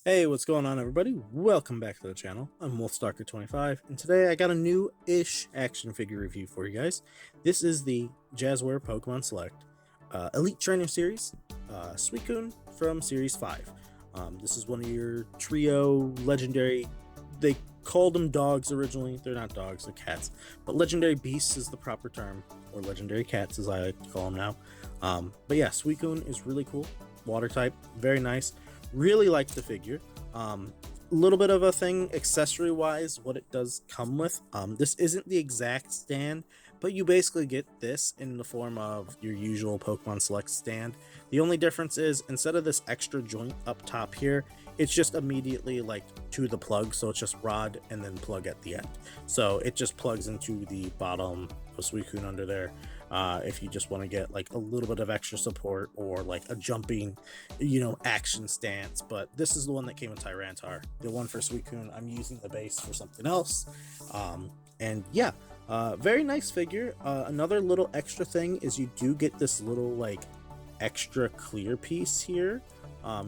Hey, what's going on, everybody? Welcome back to the channel. I'm Wolfstalker25, and today I got a new-ish action figure review for you guys. This is the Jazwares Pokemon Select Elite Trainer Series, Suicune from Series 5. This is one of your trio legendary, they called them dogs originally, they're not dogs, they're cats, but legendary beasts is the proper term, or legendary cats as I like to call them now. But yeah, Suicune is really cool, water type, very nice. Really like the figure. A little bit of a thing accessory wise, what it does come with. This isn't the exact stand, but you basically get this in the form of your usual Pokemon Select stand. The only difference is instead of this extra joint up top here, it's just immediately like to the plug, so it's just rod and then plug at the end. So it just plugs into the bottom of Suicune under there. If you just want to get like a little bit of extra support or like a jumping, action stance. But this is the one that came with Tyranitar. The one for Suicune, I'm using the base for something else. And yeah, very nice figure. Another little extra thing is you do get this little like extra clear piece here.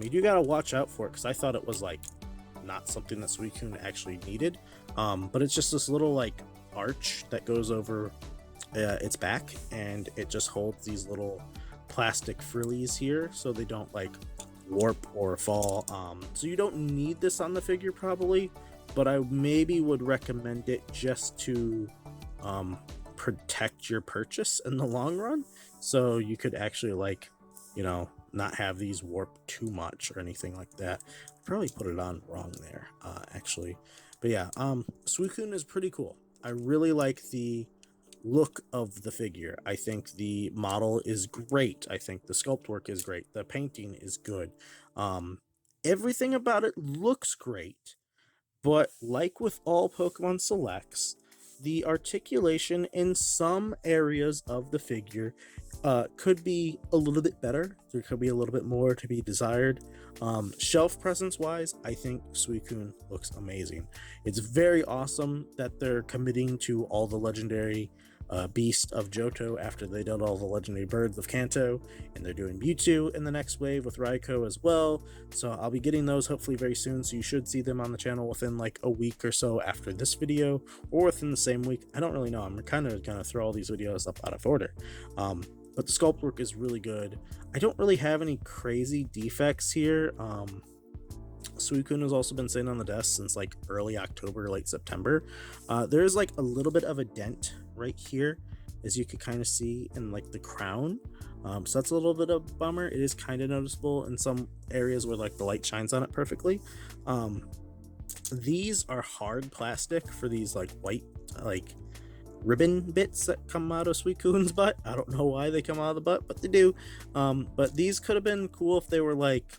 You do gotta watch out for it because I thought it was like not something that Suicune actually needed. But it's just this little like arch that goes over its back, and it just holds these little plastic frillies here so they don't like warp or fall. So you don't need this on the figure probably, but I maybe would recommend it just to protect your purchase in the long run, so you could actually like not have these warp too much or anything like that. Probably put it on wrong there actually, but yeah, Suicune is pretty cool. I really like the look of the figure. I think the model is great. I think the sculpt work is great. The painting is good. Everything about it looks great, but like with all Pokemon Selects, the articulation in some areas of the figure could be a little bit better. There could be a little bit more to be desired. Shelf presence wise, I think Suicune looks amazing. It's very awesome that they're committing to all the legendary beast of Johto after they did all the legendary birds of Kanto, and they're doing Mewtwo in the next wave with Raikou as well. So I'll be getting those hopefully very soon, so you should see them on the channel within like a week or so after this video, or within the same week. I don't really know. I'm kind of gonna throw all these videos up out of order. But the sculpt work is really good. I don't really have any crazy defects here. Suicune has also been sitting on the desk since like early October, late September. There's like a little bit of a dent right here, as you could kind of see in like the crown. So that's a little bit of a bummer. It is kind of noticeable in some areas where like the light shines on it perfectly. These are hard plastic for these like white like ribbon bits that come out of Suicune's butt. I don't know why they come out of the butt, but they do. But these could have been cool if they were like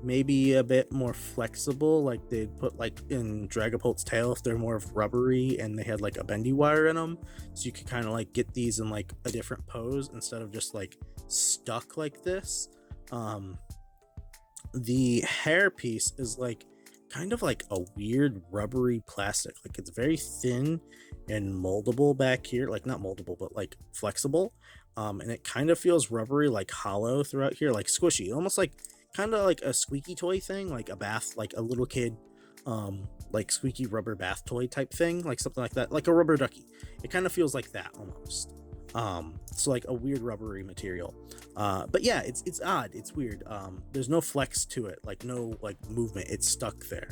maybe a bit more flexible, like they'd put like in Dragapult's tail if they're more of rubbery and they had like a bendy wire in them, so you could kind of like get these in like a different pose instead of just like stuck like this. The hair piece is like kind of like a weird rubbery plastic, like it's very thin and moldable back here, like not moldable but like flexible, and it kind of feels rubbery, like hollow throughout here, like squishy, almost like kind of like a squeaky toy thing, like a bath, like a little kid like squeaky rubber bath toy type thing, like something like that, like a rubber ducky. It kind of feels like that almost. So like a weird rubbery material, but yeah, it's odd, it's weird. There's no flex to it, like no like movement, it's stuck there.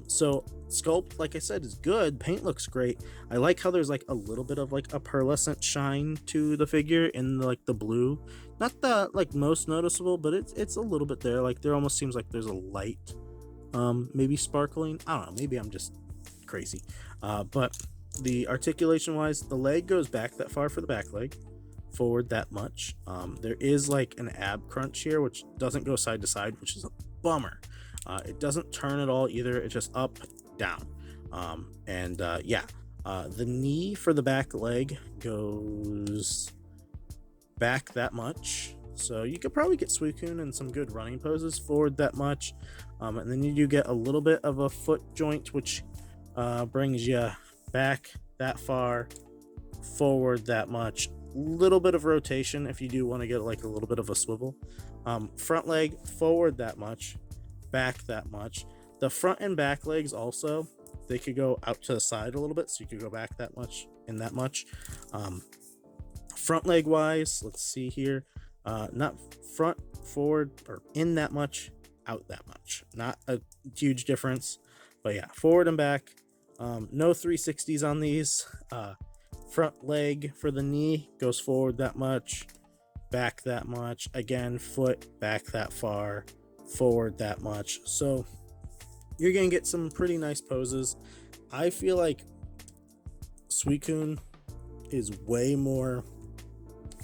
So sculpt, like I said, is good. Paint looks great. I like how there's like a little bit of like a pearlescent shine to the figure in like the blue. Not the like most noticeable, but it's a little bit there. Like there almost seems like there's a light maybe sparkling. I don't know, maybe I'm just crazy. But the articulation wise, the leg goes back that far for the back leg, forward that much. There is like an ab crunch here which doesn't go side to side, which is a bummer. It doesn't turn at all either, it's just up, down. Yeah, the knee for the back leg goes back that much, so you could probably get Suicune in some good running poses forward that much. And then you do get a little bit of a foot joint which brings you back that far, forward that much, little bit of rotation if you do want to get like a little bit of a swivel. Front leg forward that much, back that much. The front and back legs also, they could go out to the side a little bit, so you could go back that much and that much. Front leg wise, let's see here, not front, forward, or in that much, out that much. Not a huge difference, but yeah, forward and back. No 360s on these. Front leg for the knee goes forward that much, back that much. Again, foot back that far, forward that much. So you're gonna get some pretty nice poses. I feel like Suicune is way more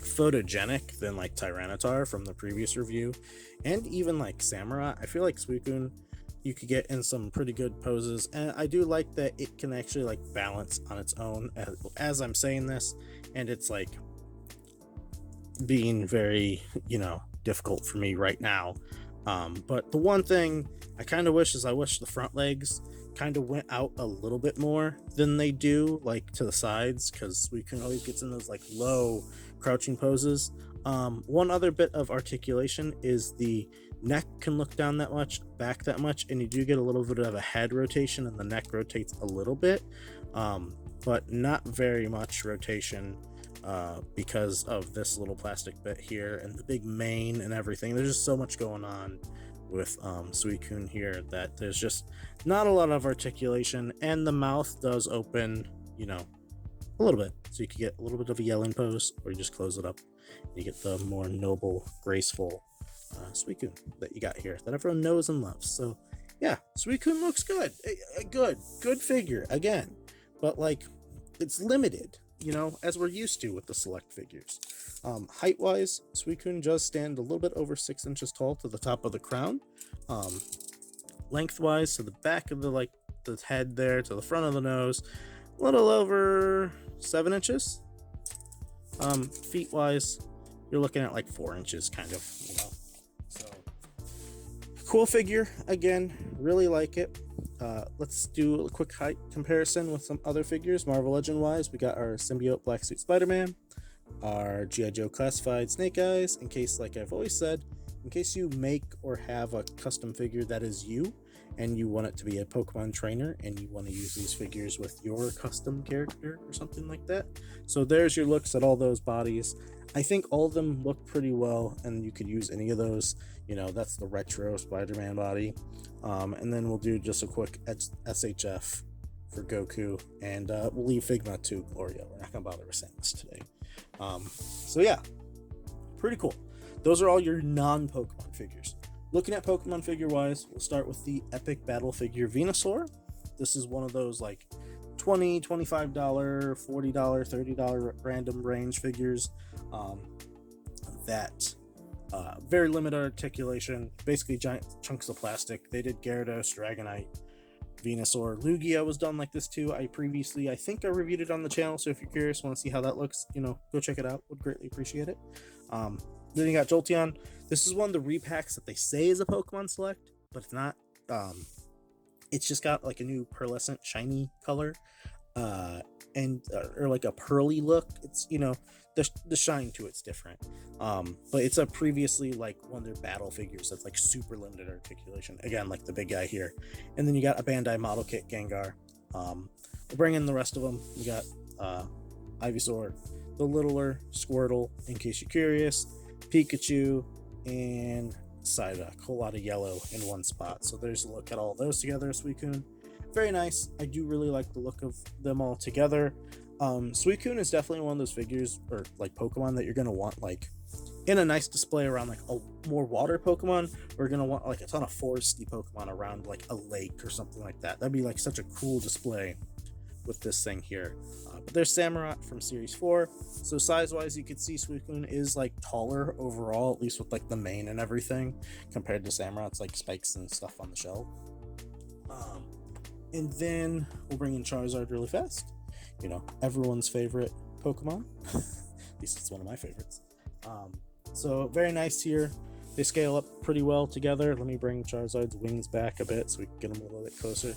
photogenic than like Tyranitar from the previous review, and even like Samurott. I feel like Suicune you could get in some pretty good poses, and I do like that it can actually like balance on its own as I'm saying this, and it's like being very, you know, difficult for me right now. But the one thing I kind of wish is I wish the front legs kind of went out a little bit more than they do, like to the sides, because we can always get in those like low crouching poses. One other bit of articulation is the neck can look down that much, back that much, and you do get a little bit of a head rotation, and the neck rotates a little bit, but not very much rotation, because of this little plastic bit here and the big mane and everything. There's just so much going on with Suicune here that there's just not a lot of articulation, and the mouth does open, you know, a little bit, so you can get a little bit of a yelling pose, or you just close it up and you get the more noble, graceful Suicune that you got here that everyone knows and loves. So yeah, Suicune looks good. A good figure again, but like it's limited, you know, as we're used to with the select figures. Height wise, Suicune does stand a little bit over 6 inches tall to the top of the crown. Lengthwise, to the back of the head there to the front of the nose, a little over 7 inches. Feet wise, you're looking at like 4 inches, kind of, you know. So cool figure again, really like it. Let's do a quick height comparison with some other figures. Marvel Legend wise, we got our symbiote Black Suit Spider-Man, our G.I. Joe classified Snake Eyes, in case, like I've always said, in case you make or have a custom figure that is you and you want it to be a Pokemon trainer and you want to use these figures with your custom character or something like that. So there's your looks at all those bodies. I think all of them look pretty well, and you could use any of those. You know, that's the retro Spider-Man body. And then we'll do just a quick SHF for Goku, and we'll leave Figma to Gloria. We're not gonna bother with Samus today. So yeah, pretty cool. Those are all your non-Pokemon figures. Looking at Pokemon figure wise, we'll start with the epic battle figure Venusaur. This is one of those like $20, $25, $40, $30 random range figures that very limited articulation, basically giant chunks of plastic. They did Gyarados, Dragonite, Venusaur. Lugia was done like this too. I think I reviewed it on the channel, so if you're curious, want to see how that looks, you know, go check it out. Would greatly appreciate it. Then you got Jolteon. This is one of the repacks that they say is a Pokemon Select, but it's not. It's just got like a new pearlescent shiny color, and or like a pearly look. It's, you know, the shine to it's different. But it's a previously like one of their battle figures that's like super limited articulation. Again, like the big guy here. And then you got a Bandai model kit Gengar. We'll bring in the rest of them. We got Ivysaur, the littler Squirtle, in case you're curious, Pikachu, and Psyduck. Whole lot of yellow in one spot. So there's a look at all those together. Suicune, very nice. I do really like the look of them all together. Suicune is definitely one of those figures or like Pokemon that you're gonna want like in a nice display around like a more water Pokemon. We're gonna want like a ton of foresty Pokemon around like a lake or something like that. That'd be like such a cool display with this thing here. But there's Samurott from Series 4. So size-wise, you could see Suicune is like taller overall, at least with like the mane and everything, compared to Samurott's like spikes and stuff on the shell. And then we'll bring in Charizard really fast. You know, everyone's favorite Pokemon. At least it's one of my favorites. So very nice here. They scale up pretty well together. Let me bring Charizard's wings back a bit so we can get them a little bit closer.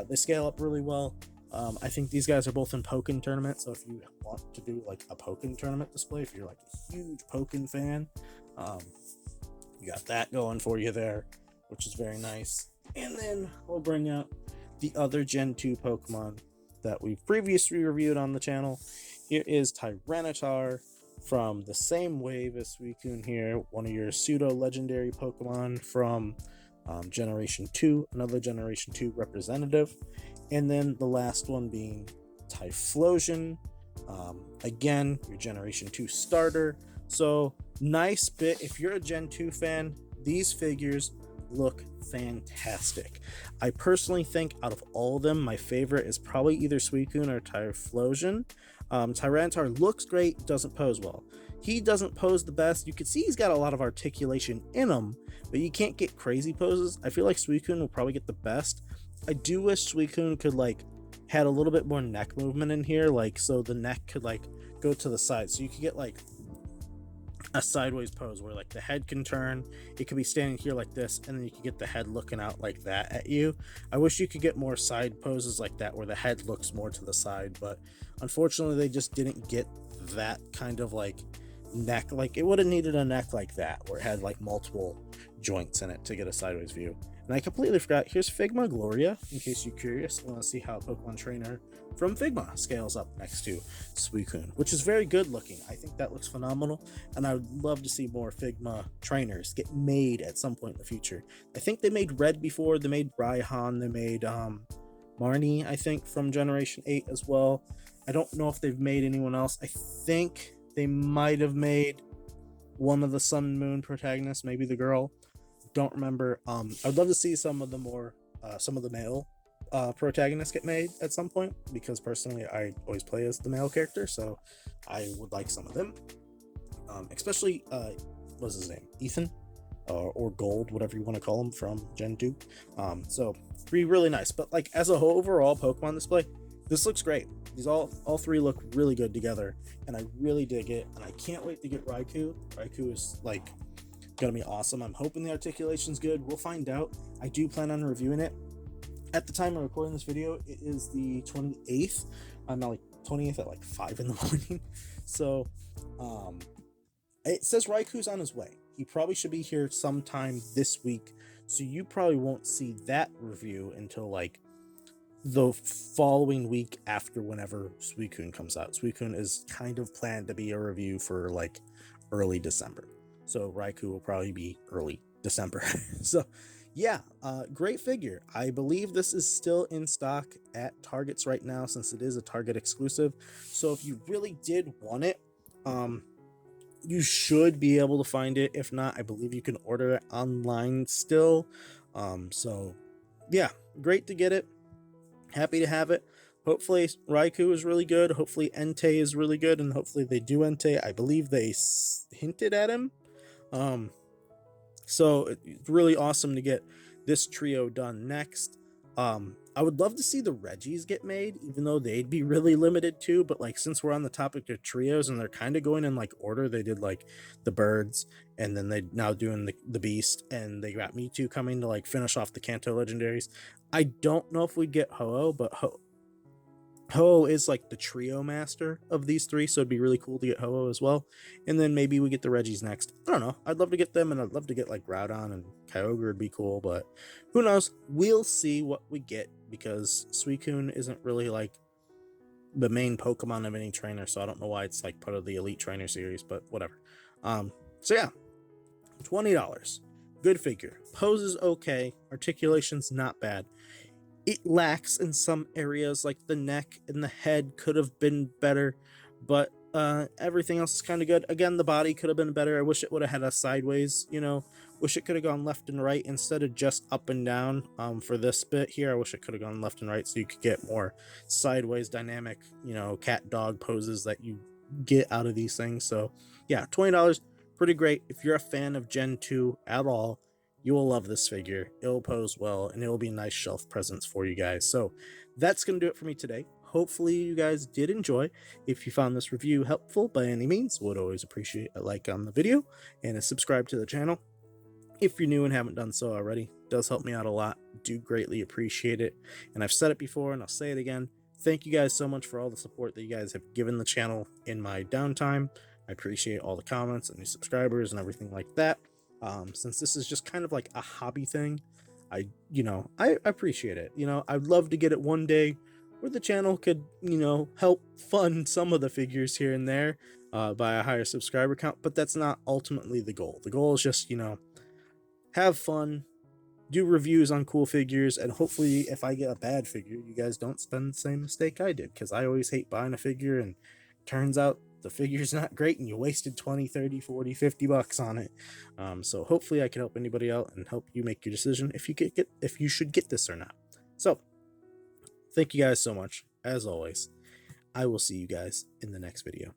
They scale up really well. I think these guys are both in Pokken tournament, so if you want to do like a Pokken tournament display, if you're like a huge Pokken fan, you got that going for you there. which is very nice. And then we'll bring out the other Gen 2 Pokemon that we've previously reviewed on the channel. Here is Tyranitar from the same wave as Suicune here, one of your pseudo-legendary Pokemon from Generation 2, another Generation 2 representative. And then the last one being Typhlosion, again, your Generation 2 starter. So, nice bit. If you're a Gen 2 fan, these figures look fantastic. I personally think out of all of them, my favorite is probably either Suicune or Typhlosion. Tyranitar looks great, doesn't pose well. He doesn't pose the best. You can see he's got a lot of articulation in him, but you can't get crazy poses. I feel like Suicune will probably get the best. I do wish Suicune could had a little bit more neck movement in here, so the neck could go to the side, so you could get a sideways pose where the head can turn. It could be standing here like this, and then you could get the head looking out like that at you. I wish you could get more side poses like that where the head looks more to the side, but unfortunately they just didn't get that kind of neck. It would have needed a neck like that where it had multiple joints in it to get a sideways view. And I completely forgot, here's Figma Gloria, in case you're curious and want to see how a Pokemon trainer from Figma scales up next to Suicune, which is very good looking. I think that looks phenomenal, and I would love to see more Figma trainers get made at some point in the future. I think they made Red before, they made Raihan, they made Marnie, I think, from Generation 8 as well. I don't know if they've made anyone else. I think they might have made one of the Sun and Moon protagonists, maybe the girl. Don't remember. I'd love to see some of the male protagonists get made at some point, because personally I always play as the male character, so I would like some of them, especially what's his name, Ethan, or Gold, whatever you want to call him, from Gen 2. So be really nice. But as a whole overall Pokemon display, this looks great. These all three look really good together, and I really dig it, and I can't wait to get Raikou. Raikou is gonna be awesome. I'm hoping the articulation's good. We'll find out. I do plan on reviewing it. At the time of recording this video, it is the 28th. I'm not 20th at 5 in the morning. So it says Raikou's on his way. He probably should be here sometime this week, so you probably won't see that review until the following week after whenever Suicune comes out. Suicune is kind of planned to be a review for early December. So Raikou will probably be early December. So yeah, great figure. I believe this is still in stock at Targets right now, since it is a Target exclusive. So if you really did want it, you should be able to find it. If not, I believe you can order it online still. So yeah, great to get it. Happy to have it. Hopefully Raikou is really good. Hopefully Entei is really good, and hopefully they do Entei. I believe they hinted at him. So it's really awesome to get this trio done next. I would love to see the Reggies get made, even though they'd be really limited too. But since we're on the topic of trios and they're kind of going in order, they did the birds, and then they now doing the beast, and they got Mewtwo coming to finish off the Kanto legendaries. I don't know if we'd get Ho-Oh, but Ho-Oh is the trio master of these three, so it'd be really cool to get Ho-Oh as well. And then maybe we get the Reggies next. I don't know. I'd love to get them, and I'd love to get Groudon and Kyogre would be cool, but who knows? We'll see what we get, because Suicune isn't really the main Pokemon of any trainer, so I don't know why it's part of the Elite Trainer series, but whatever. So yeah, $20. Good figure. Poses okay. Articulation's not bad. It lacks in some areas, the neck and the head could have been better, but everything else is kind of good. Again, the body could have been better. I wish it would have had a sideways, wish it could have gone left and right instead of just up and down. For this bit here, I wish it could have gone left and right, so you could get more sideways dynamic, cat dog poses that you get out of these things. So yeah, $20, pretty great. If you're a fan of Gen 2 at all, you will love this figure. It'll pose well, and it'll be nice shelf presents for you guys. So that's going to do it for me today. Hopefully you guys did enjoy. If you found this review helpful by any means, would always appreciate a like on the video and a subscribe to the channel. If you're new and haven't done so already, it does help me out a lot. Do greatly appreciate it. And I've said it before, and I'll say it again. Thank you guys so much for all the support that you guys have given the channel in my downtime. I appreciate all the comments and new subscribers and everything like that. Since this is just kind of like a hobby thing, I appreciate it. I'd love to get it one day where the channel could, help fund some of the figures here and there by a higher subscriber count, but that's not ultimately the goal. The goal is just, have fun, do reviews on cool figures, and hopefully if I get a bad figure, you guys don't spend the same mistake I did, because I always hate buying a figure and turns out the figure's not great and you wasted 20, 30, 40, 50 bucks on it. So hopefully I can help anybody out and help you make your decision if you should get this or not. So thank you guys so much. As always, I will see you guys in the next video.